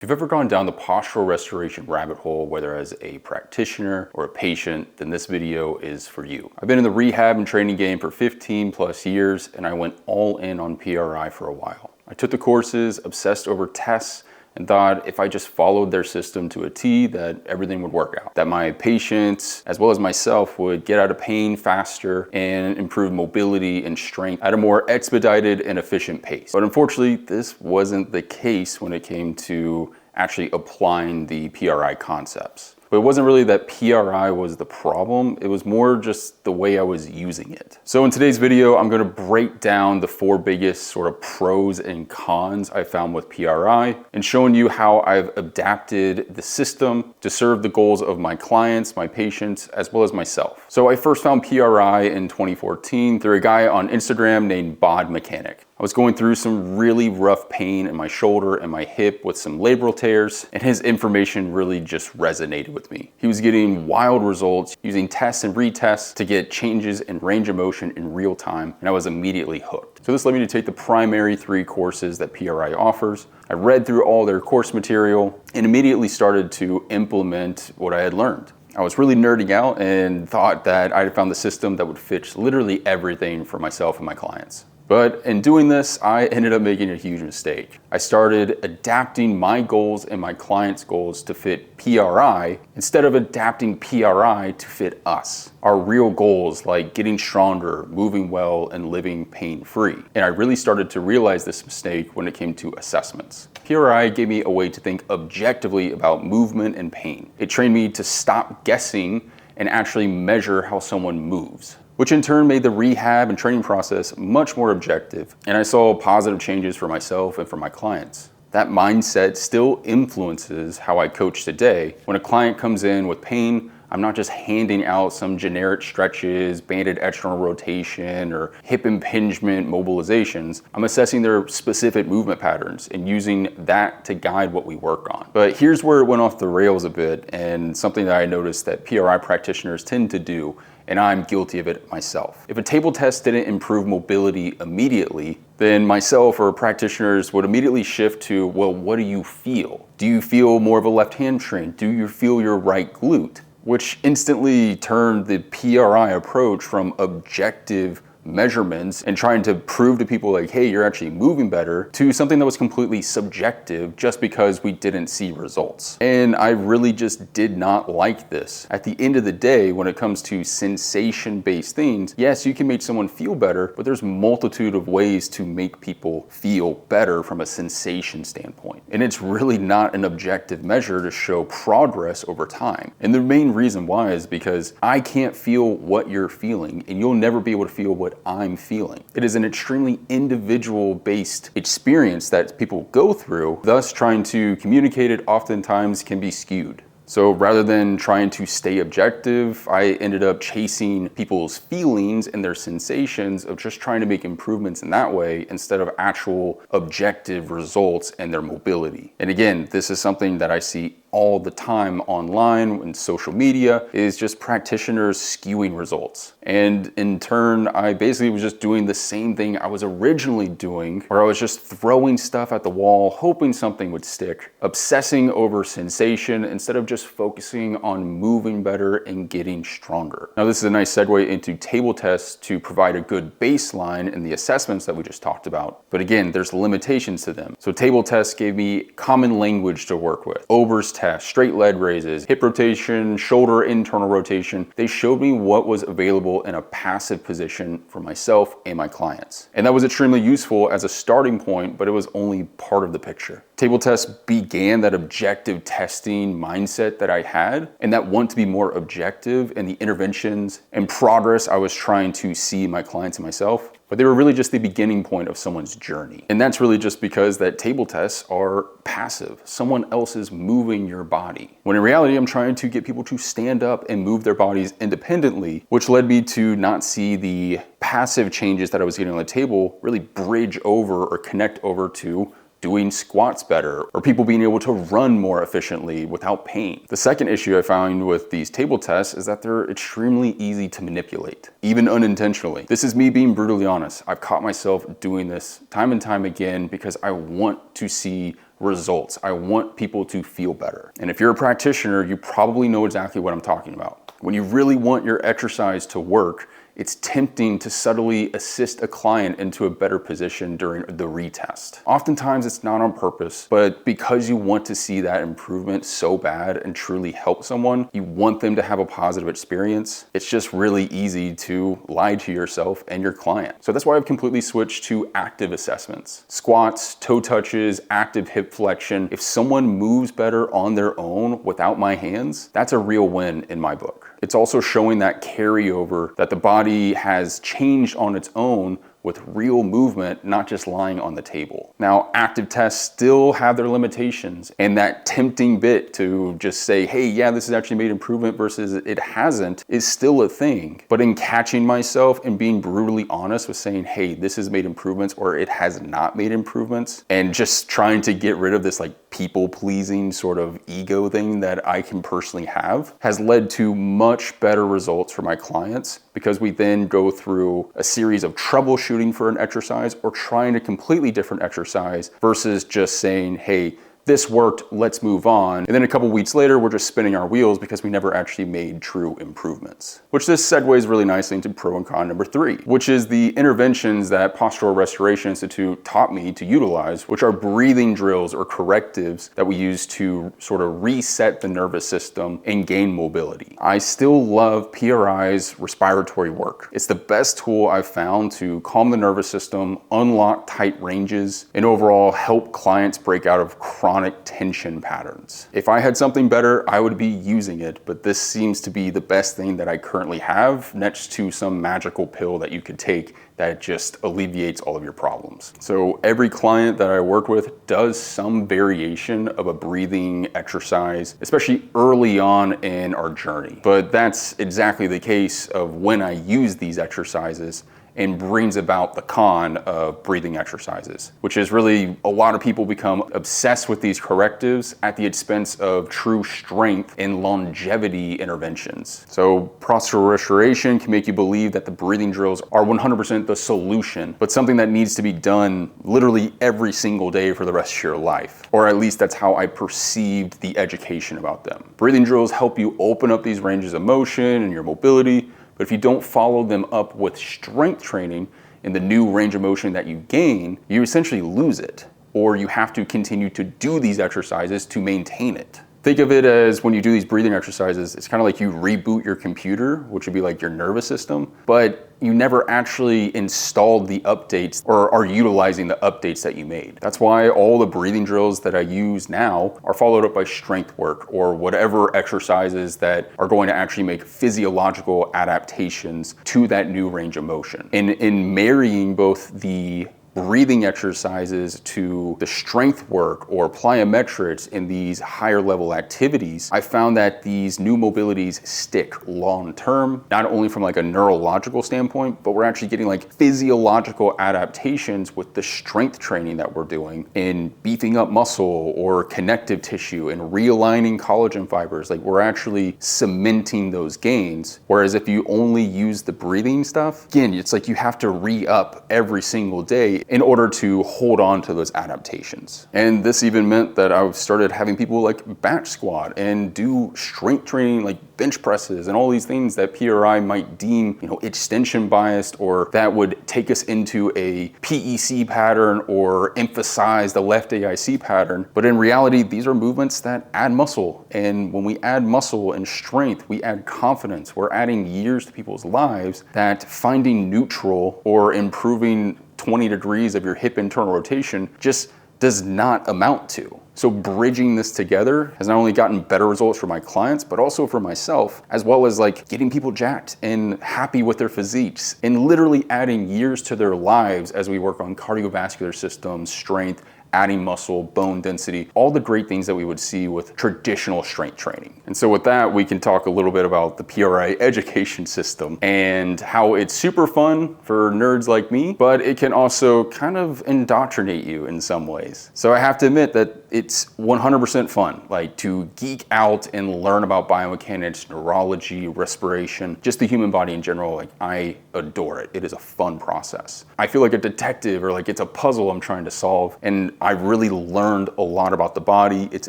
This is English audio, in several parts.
If you've ever gone down the postural restoration rabbit hole, whether as a practitioner or a patient, then this video is for you. I've been in the rehab and training game for 15 plus years, and I went all in on PRI for a while. I took the courses, obsessed over tests, and thought if I just followed their system to a T, that everything would work out. That my patients, as well as myself, would get out of pain faster and improve mobility and strength at a more expedited and efficient pace. But unfortunately, this wasn't the case when it came to actually applying the PRI concepts. But it wasn't really that PRI was the problem, it was more just the way I was using it. So in today's video, I'm gonna break down the 4 biggest sort of pros and cons I found with PRI and showing you how I've adapted the system to serve the goals of my clients, my patients, as well as myself. So I first found PRI in 2014 through a guy on Instagram named Bod Mechanic. I was going through some really rough pain in my shoulder and my hip with some labral tears, and his information really just resonated with me. He was getting wild results using tests and retests to get changes in range of motion in real time, and I was immediately hooked. So this led me to take the primary 3 courses that PRI offers. I read through all their course material and immediately started to implement what I had learned. I was really nerding out and thought that I had found the system that would fit literally everything for myself and my clients. But in doing this, I ended up making a huge mistake. I started adapting my goals and my clients' goals to fit PRI instead of adapting PRI to fit us. Our real goals like getting stronger, moving well, and living pain-free. And I really started to realize this mistake when it came to assessments. PRI gave me a way to think objectively about movement and pain. It trained me to stop guessing and actually measure how someone moves, which in turn made the rehab and training process much more objective, and I saw positive changes for myself and for my clients. That mindset still influences how I coach today. When a client comes in with pain, I'm not just handing out some generic stretches, banded external rotation, or hip impingement mobilizations. I'm assessing their specific movement patterns and using that to guide what we work on. But here's where it went off the rails a bit, and something that I noticed that PRI practitioners tend to do, and I'm guilty of it myself. If a table test didn't improve mobility immediately, then myself or practitioners would immediately shift to, well, what do you feel? Do you feel more of a left hamstring? Do you feel your right glute? Which instantly turned the PRI approach from objective measurements and trying to prove to people like, hey, you're actually moving better, to something that was completely subjective just because we didn't see results. And I really just did not like this. At the end of the day, when it comes to sensation-based things, yes, you can make someone feel better, but there's a multitude of ways to make people feel better from a sensation standpoint. And it's really not an objective measure to show progress over time. And the main reason why is because I can't feel what you're feeling, and you'll never be able to feel what I'm feeling. It is an extremely individual-based experience that people go through, thus trying to communicate it oftentimes can be skewed. So rather than trying to stay objective, I ended up chasing people's feelings and their sensations of just trying to make improvements in that way instead of actual objective results and their mobility. And again, this is something that I see all the time online and social media, is just practitioners skewing results. And in turn, I basically was just doing the same thing I was originally doing, where I was just throwing stuff at the wall, hoping something would stick, obsessing over sensation instead of just focusing on moving better and getting stronger. Now, this is a nice segue into table tests to provide a good baseline in the assessments that we just talked about. But again, there's limitations to them. So table tests gave me common language to work with. Ober's test, straight leg raises, hip rotation, shoulder internal rotation. They showed me what was available in a passive position for myself and my clients. And that was extremely useful as a starting point, but it was only part of the picture. Table tests began that objective testing mindset that I had, and that want to be more objective in the interventions and progress I was trying to see my clients and myself. But they were really just the beginning point of someone's journey. And that's really just because that table tests are passive. Someone else is moving your body. When in reality, I'm trying to get people to stand up and move their bodies independently, which led me to not see the passive changes that I was getting on the table really bridge over or connect over to doing squats better, or people being able to run more efficiently without pain. The second issue I found with these table tests is that they're extremely easy to manipulate, even unintentionally. This is me being brutally honest. I've caught myself doing this time and time again because I want to see results. I want people to feel better. And if you're a practitioner, you probably know exactly what I'm talking about. When you really want your exercise to work, it's tempting to subtly assist a client into a better position during the retest. Oftentimes it's not on purpose, but because you want to see that improvement so bad and truly help someone, you want them to have a positive experience. It's just really easy to lie to yourself and your client. So that's why I've completely switched to active assessments. Squats, toe touches, active hip flexion. If someone moves better on their own without my hands, that's a real win in my book. It's also showing that carryover that the body has changed on its own with real movement, not just lying on the table. Now, active tests still have their limitations, and that tempting bit to just say, hey, yeah, this has actually made improvement versus it hasn't is still a thing. But in catching myself and being brutally honest with saying, hey, this has made improvements or it has not made improvements, and just trying to get rid of this like people-pleasing sort of ego thing that I can personally have, has led to much better results for my clients, because we then go through a series of troubleshooting for an exercise or trying a completely different exercise versus just saying, hey, this worked, let's move on. And then a couple weeks later, we're just spinning our wheels because we never actually made true improvements. Which this segues really nicely into pro and con number 3, which is the interventions that Postural Restoration Institute taught me to utilize, which are breathing drills or correctives that we use to sort of reset the nervous system and gain mobility. I still love PRI's respiratory work. It's the best tool I've found to calm the nervous system, unlock tight ranges, and overall help clients break out of chronic tension patterns. If I had something better, I would be using it, but this seems to be the best thing that I currently have next to some magical pill that you could take that just alleviates all of your problems. So every client that I work with does some variation of a breathing exercise, especially early on in our journey. But that's exactly the case of when I use these exercises and brings about the con of breathing exercises, which is really a lot of people become obsessed with these correctives at the expense of true strength and longevity interventions. So postural restoration can make you believe that the breathing drills are 100% the solution, but something that needs to be done literally every single day for the rest of your life. Or at least that's how I perceived the education about them. Breathing drills help you open up these ranges of motion and your mobility, but if you don't follow them up with strength training in the new range of motion that you gain, you essentially lose it, or you have to continue to do these exercises to maintain it. Think of it as when you do these breathing exercises, it's kind of like you reboot your computer, which would be like your nervous system, but you never actually installed the updates or are utilizing the updates that you made. That's why all the breathing drills that I use now are followed up by strength work or whatever exercises that are going to actually make physiological adaptations to that new range of motion. And in marrying both the breathing exercises to the strength work or plyometrics in these higher level activities, I found that these new mobilities stick long term, not only from like a neurological standpoint, but we're actually getting like physiological adaptations with the strength training that we're doing in beefing up muscle or connective tissue and realigning collagen fibers. Like we're actually cementing those gains. Whereas if you only use the breathing stuff, again, it's like you have to re-up every single day in order to hold on to those adaptations. And this even meant that I started having people like batch squat and do strength training like bench presses and all these things that PRI might deem, extension biased, or that would take us into a PEC pattern or emphasize the left AIC pattern. But in reality, these are movements that add muscle. And when we add muscle and strength, we add confidence. We're adding years to people's lives that finding neutral or improving 20 degrees of your hip internal rotation just does not amount to. So bridging this together has not only gotten better results for my clients, but also for myself, as well as like getting people jacked and happy with their physiques and literally adding years to their lives as we work on cardiovascular system, strength, adding muscle, bone density, all the great things that we would see with traditional strength training. And so with that, we can talk a little bit about the PRI education system and how it's super fun for nerds like me, but it can also kind of indoctrinate you in some ways. So I have to admit that it's 100% fun, like to geek out and learn about biomechanics, neurology, respiration, just the human body in general. Like, I adore it. It is a fun process. I feel like a detective, or like it's a puzzle I'm trying to solve. And I really learned a lot about the body, its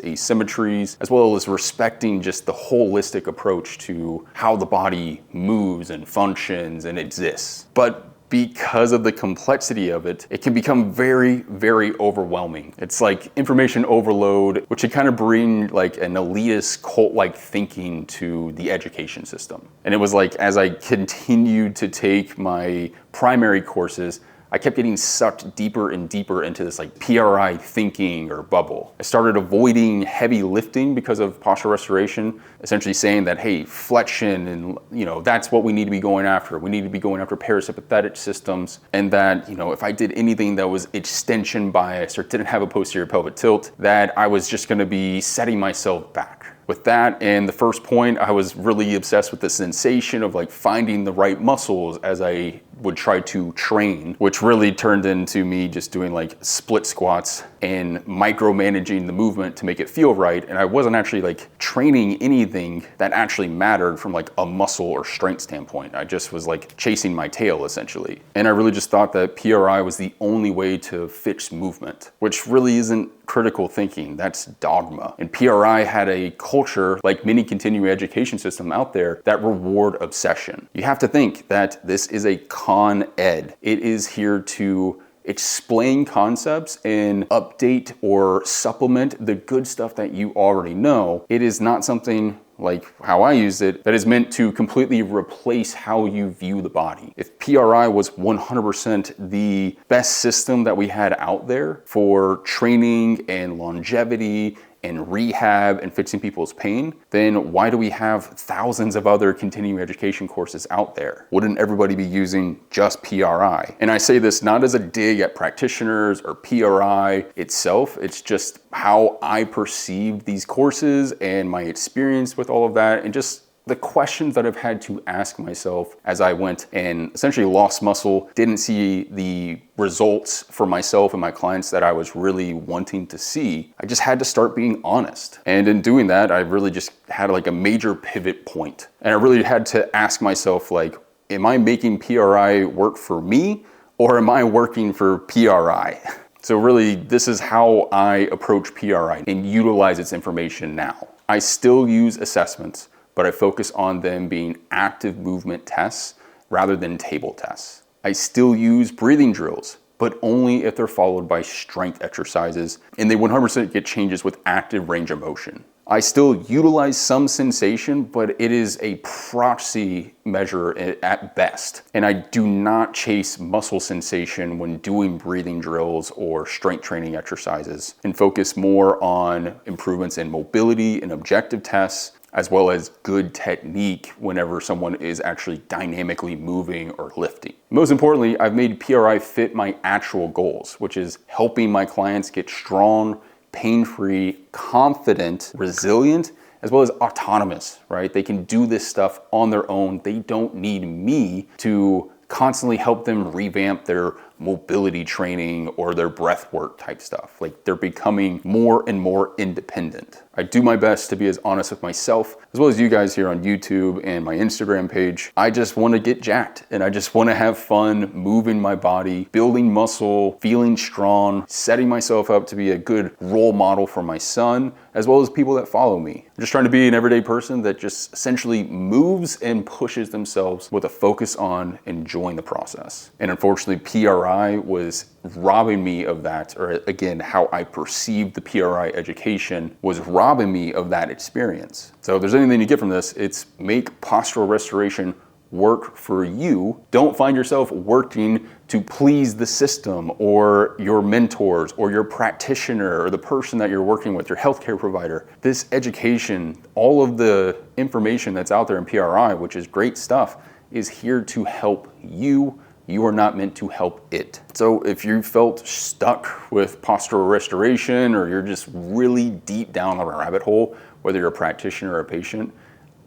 asymmetries, as well as respecting just the holistic approach to how the body moves and functions and exists. But because of the complexity of it, it can become very, very overwhelming. It's like information overload, which can kind of bring like an elitist cult-like thinking to the education system. And it was like, as I continued to take my primary courses, I kept getting sucked deeper and deeper into this like PRI thinking or bubble. I started avoiding heavy lifting because of postural restoration, essentially saying that, hey, flexion and that's what we need to be going after. We need to be going after parasympathetic systems, and that, if I did anything that was extension bias or didn't have a posterior pelvic tilt, that I was just gonna be setting myself back. With that and the first point, I was really obsessed with the sensation of like finding the right muscles as I would try to train, which really turned into me just doing like split squats and micromanaging the movement to make it feel right. And I wasn't actually like training anything that actually mattered from like a muscle or strength standpoint. I just was like chasing my tail essentially. And I really just thought that PRI was the only way to fix movement, which really isn't critical thinking. That's dogma. And PRI had a culture, like many continuing education system out there, that reward obsession. You have to think that this is a con ed. It is here to explain concepts and update or supplement the good stuff that you already know. It is not something like how I used it that is meant to completely replace how you view the body. If PRI was 100% the best system that we had out there for training and longevity and rehab and fixing people's pain, then why do we have thousands of other continuing education courses out there? Wouldn't everybody be using just PRI? And I say this not as a dig at practitioners or PRI itself, it's just how I perceived these courses and my experience with all of that, and just the questions that I've had to ask myself as I went and essentially lost muscle, didn't see the results for myself and my clients that I was really wanting to see. I just had to start being honest. And in doing that, I really just had like a major pivot point. And I really had to ask myself, like, am I making PRI work for me, or am I working for PRI? So really, this is how I approach PRI and utilize its information now. I still use assessments, but I focus on them being active movement tests rather than table tests. I still use breathing drills, but only if they're followed by strength exercises, and they 100% get changes with active range of motion. I still utilize some sensation, but it is a proxy measure at best. And I do not chase muscle sensation when doing breathing drills or strength training exercises, and focus more on improvements in mobility and objective tests, as well as good technique whenever someone is actually dynamically moving or lifting. Most importantly, I've made PRI fit my actual goals, which is helping my clients get strong, pain-free, confident, resilient, as well as autonomous, right? They can do this stuff on their own. They don't need me to constantly help them revamp their mobility training or their breath work type stuff. Like, they're becoming more and more independent. I do my best to be as honest with myself, as well as you guys here on YouTube and my Instagram page. I just want to get jacked, and I just want to have fun moving my body, building muscle, feeling strong, setting myself up to be a good role model for my son, as well as people that follow me. I'm just trying to be an everyday person that just essentially moves and pushes themselves with a focus on enjoying the process. And unfortunately, PRI was robbing me of that, or again, how I perceived the PRI education was robbing me of that experience. So if there's anything you get from this, it's make postural restoration work for you. Don't find yourself working to please the system or your mentors or your practitioner or the person that you're working with, your healthcare provider. This education, all of the information that's out there in PRI, which is great stuff, is here to help you. You are not meant to help it. So if you felt stuck with postural restoration, or you're just really deep down a rabbit hole, whether you're a practitioner or a patient,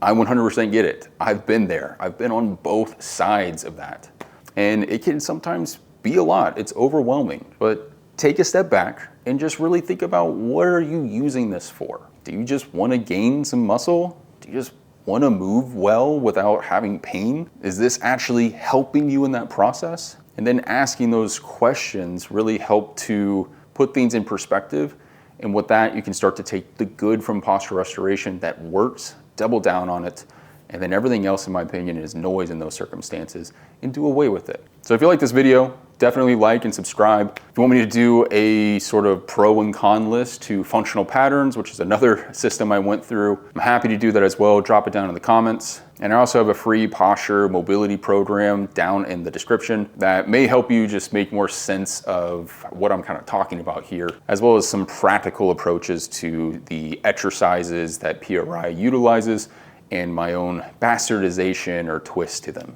I 100% get it. I've been there. I've been on both sides of that. And it can sometimes be a lot. It's overwhelming. But take a step back, and just really think about, what are you using this for? Do you just want to gain some muscle? Do you just want to move well without having pain? Is this actually helping you in that process? And then asking those questions really help to put things in perspective. And with that, you can start to take the good from postural restoration that works, double down on it, and then everything else, in my opinion, is noise in those circumstances, and do away with it. So if you like this video, definitely like and subscribe. If you want me to do a sort of pro and con list to functional patterns, which is another system I went through, I'm happy to do that as well. Drop it down in the comments. And I also have a free posture mobility program down in the description that may help you just make more sense of what I'm kind of talking about here, as well as some practical approaches to the exercises that PRI utilizes and my own bastardization or twist to them.